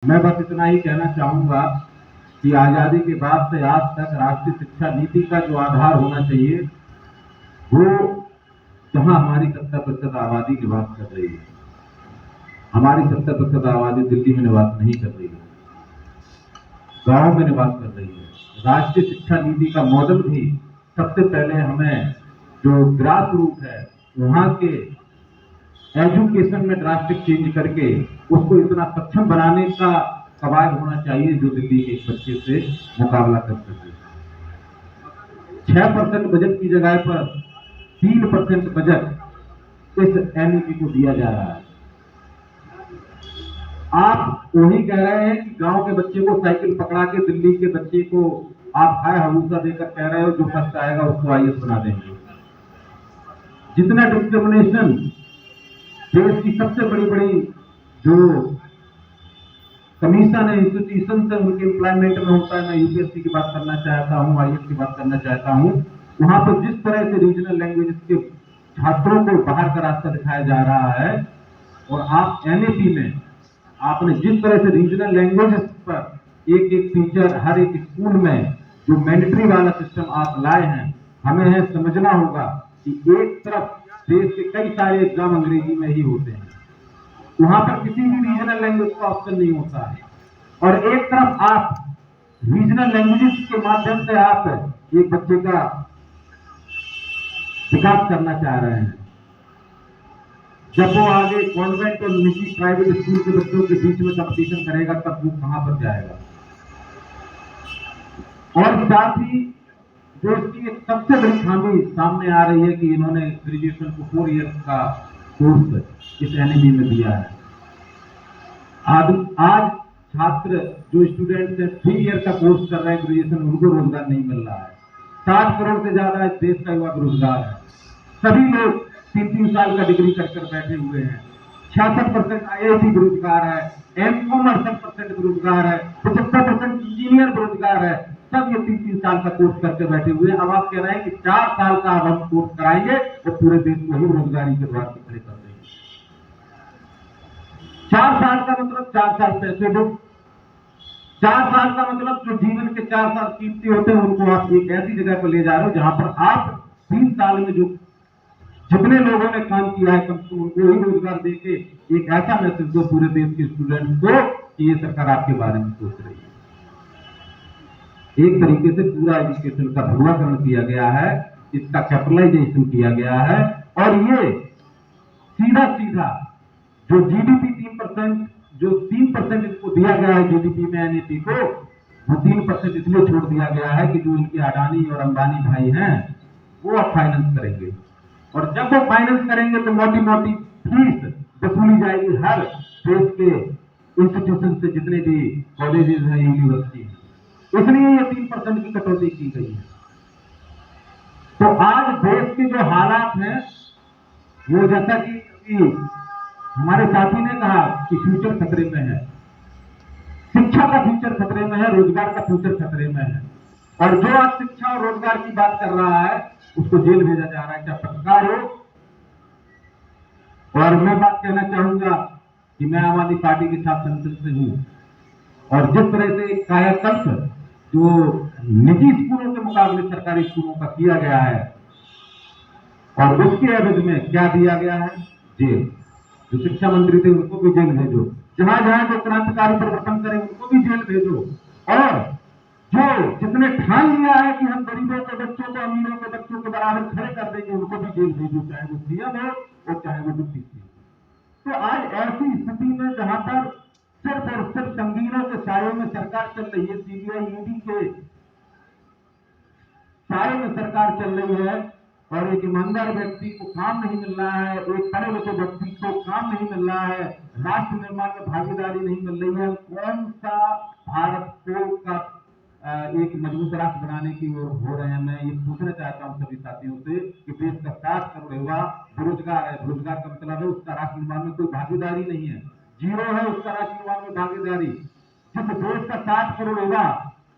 मैं बस इतना ही कहना चाहूंगा कि आजादी के बाद से आज तक राष्ट्रीय शिक्षा नीति का जो आधार होना चाहिए वो जहां हमारी 70% आबादी निवास कर रही है, हमारी 70% आबादी दिल्ली में निवास नहीं कर रही है, गांव में निवास कर रही है। राष्ट्रीय शिक्षा नीति का मॉडल भी सबसे पहले हमें जो ग्रास रूट है वहां के एजुकेशन में ड्रास्टिक चेंज करके उसको इतना सक्षम बनाने का कवायद होना चाहिए जो दिल्ली के एक बच्चे से मुकाबला कर सके। 6% बजट की जगह पर 3% बजट इस एनईपी को दिया जा रहा है। आप वही कह रहे हैं कि गांव के बच्चे को साइकिल पकड़ा के दिल्ली के बच्चे को आप हाय हबूसा देकर कह रहे हो जो फर्स्ट आएगा उसको आईएएस बना देंगे। जितना डिस्क्रिमिनेशन देश की सबसे बड़ी बड़ी जो कमीशन है, इंस्टीट्यूशन से उनके एम्प्लॉयमेंट में होता है, मैं यूपीएससी की बात करना चाहता हूँ, आईएएस की बात करना चाहता हूँ, वहां पर जिस तरह से रीजनल लैंग्वेजेस के छात्रों को बाहर का रास्ता दिखाया जा रहा है और आप एनएपी में आपने जिस तरह से रीजनल लैंग्वेजेस पर एक एक टीचर हर एक स्कूल में जो मैंडेटरी वाला सिस्टम आप लाए हैं, हमें यह समझना होगा कि एक तरफ देश के कई सारे एग्जाम अंग्रेजी में ही होते हैं, वहां पर किसी भी रीजनल लैंग्वेज का ऑप्शन नहीं होता है, और एक तरफ आप रीजनल लैंग्वेजेस के माध्यम से आप एक बच्चे का विकास करना चाह रहे हैं। जब वो आगे कॉन्वेंट और निजी प्राइवेट स्कूल के बच्चों के बीच में कंपटीशन करेगा तब वो कहां पर जाएगा। और साथ ही जो इसकी एक सबसे बड़ी खामी सामने आ रही है कि इन्होंने ग्रेजुएशन को 4 ईयर्स का कोर्स इस एनईपी में दिया है। आज छात्र जो स्टूडेंट्स हैं 3 ईयर का कोर्स कर रहे हैं ग्रेजुएशन, उनको रोजगार नहीं मिल रहा है। 60 करोड़ से ज्यादा इस देश का युवा बेरोजगार है। सभी लोग 3-3 साल का डिग्री कर बैठे हुए हैं। 66% आईआईटी बेरोजगार है, एमकॉम 68% बेरोजगार है, 75% इंजीनियर बेरोजगार है। सब ये 3-3 साल का कोर्स करके बैठे हुए हैं। अब आप कह रहे हैं कि 4 साल का अब हम कोर्स कराएंगे तो पूरे देश को ही रोजगारी के द्वार पे खड़े कर देंगे। 4 साल का मतलब 4 साल पैसे दो, 4 साल का मतलब जो जीवन के 4 साल कीमती होते हैं उनको आप एक ऐसी जगह पर ले जा रहे हो जहां पर आप 3 साल में जो जितने लोगों ने काम किया है उनको ही रोजगार देके एक ऐसा मैसेज दो पूरे देश के स्टूडेंट्स को कि ये सरकार आपके बारे में सोच रही है। एक तरीके से पूरा एजुकेशन का ध्रुवीकरण किया गया है, इसका कैपिटलाइजेशन किया गया है, और ये सीधा सीधा जो जीडीपी 3% जो 3% इसको दिया गया है जीडीपी में एनईपी को, वो 3% इसलिए छोड़ दिया गया है कि जो इनके अडानी और अंबानी भाई हैं वो अब फाइनेंस करेंगे, और जब वो फाइनेंस करेंगे तो मोटी मोटी फीस वसूली जाएगी हर देश के इंस्टीट्यूशन से, जितने भी कॉलेजेस हैं, यूनिवर्सिटी हैं। इसलिए ये 3% की कटौती की गई है। तो आज देश के जो हालात हैं वो जैसा कि हमारे साथी ने कहा कि फ्यूचर खतरे में है, शिक्षा का फ्यूचर खतरे में है, रोजगार का फ्यूचर खतरे में है, और जो आज शिक्षा और रोजगार की बात कर रहा है उसको जेल भेजा जा रहा है, चाहे पत्रकार हो। और मैं बात कहना चाहूंगा कि मैं आम आदमी पार्टी के साथ संसद से हूं, और जिस तरह से कायाकल्प जो निजी स्कूलों के मुकाबले सरकारी स्कूलों का किया गया है, और उसके एवज में क्या दिया गया है, जेल। जो शिक्षा मंत्री थे उनको भी जेल भेजो, जहां जहां जो क्रांतिकारी परिवर्तन करें उनको भी जेल भेजो, और जो जिसने ठान लिया है कि हम गरीबों के बच्चों को अमीरों के बच्चों के बराबर खड़े कर देंगे उनको भी जेल भेजो, चाहे वो सीएम हो और चाहे वो डिप्टी सीएम। तो आज ऐसी स्थिति में जहां पर सिर्फ और सिर्फ संगीनों के सायों में सरकार चल रही है, सीबीआई ईडी के साये में सरकार चल रही है, और एक ईमानदार व्यक्ति को काम नहीं मिल रहा है, एक पढ़े लिखे व्यक्ति को काम नहीं मिल रहा है, राष्ट्र निर्माण में भागीदारी नहीं मिल रही है, कौन सा भारत को का एक मजबूत राष्ट्र बनाने की ओर हो रहे हैं। मैं ये पूछना चाहता हूं सभी साथियों से कि देश का 7 करोड़ युवा बेरोजगार है, बेरोजगार का मतलब है उसका राष्ट्र निर्माण में कोई भागीदारी नहीं है, जीरो है उसका राष्ट्र निर्माण में भागीदारी। जिस देश का 60 करोड़ युवा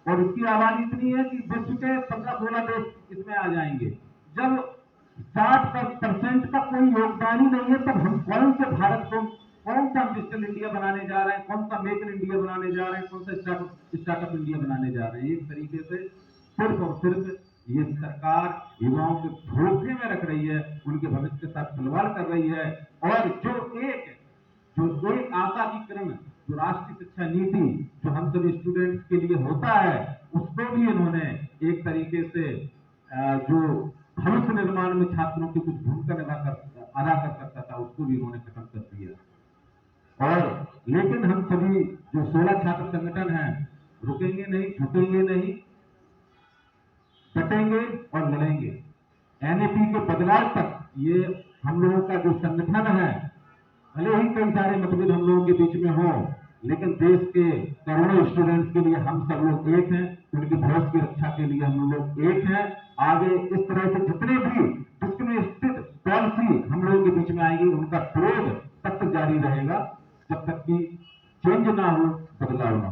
और इसकी आबादी इतनी है कि विश्व के 15-16 देश इसमें आ जाएंगे, जब 60% का कोई योगदान ही नहीं है तब हम कौन से भारत को कौन सा डिजिटल इंडिया बनाने जा रहे हैं, कौन सा मेक इन इंडिया बनाने जा रहे हैं, कौन सा स्टार्टअप इंडिया बनाने जा रहे हैं। एक तरीके से सिर्फ और सिर्फ ये सरकार युवाओं को धोखे में रख रही है, उनके भविष्य के साथ खिलवाड़ कर रही है। और जो एक आशा की किरण, जो राष्ट्रीय शिक्षा नीति जो हम सभी स्टूडेंट्स के लिए होता है, उसको भी इन्होंने एक तरीके से जो भविष्य निर्माण में छात्रों की कुछ भूमिका अदा कर सकता था, उसको भी इन्होंने खत्म कर दिया। और लेकिन हम सभी जो 16 छात्र संगठन हैं, रुकेंगे नहीं, झुकेंगे नहीं, डटेंगे और लड़ेंगे। एनईपी के बदलाव तक ये हम लोगों का जो संगठन है, भले ही कई सारे मतभेद हम लोगों के बीच में हो, लेकिन देश के करोड़ों स्टूडेंट्स के लिए हम सब लोग एक हैं, उनके भविष्य की रक्षा के लिए हम लोग एक हैं। आगे इस तरह से जितने भी डिस्क्रिमिनेटेड पॉलिसी हम लोगों के बीच में आएगी, उनका विरोध तब तक जारी रहेगा जब तक कि चेंज ना हो, बदलाव ना हो।